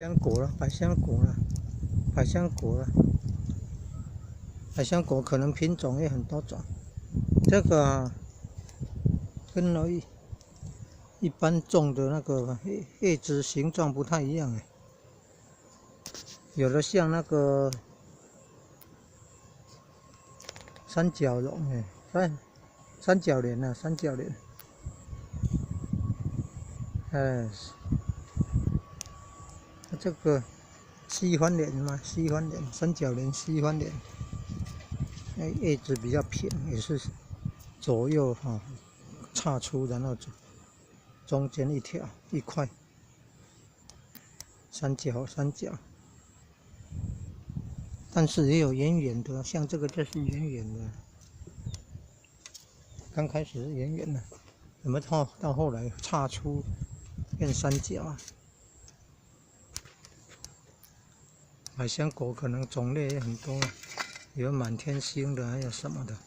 香果了，百香果了，百香果了，百香果可能品种也很多种。这个啊，跟一般种的那个叶子形状不太一样哎，有的像那个三角龙哎，三角莲啊，三角莲，哎，这个西番莲嘛，西番莲，三角莲，西番莲，叶子比较平，也是左右哈岔出，然后中间一块三角，但是也有圆圆的，像这个就是圆圆的，刚开始是圆圆的，怎么到后来岔出变三角啊？百香果可能种类也很多，有满天星的，还有什么的。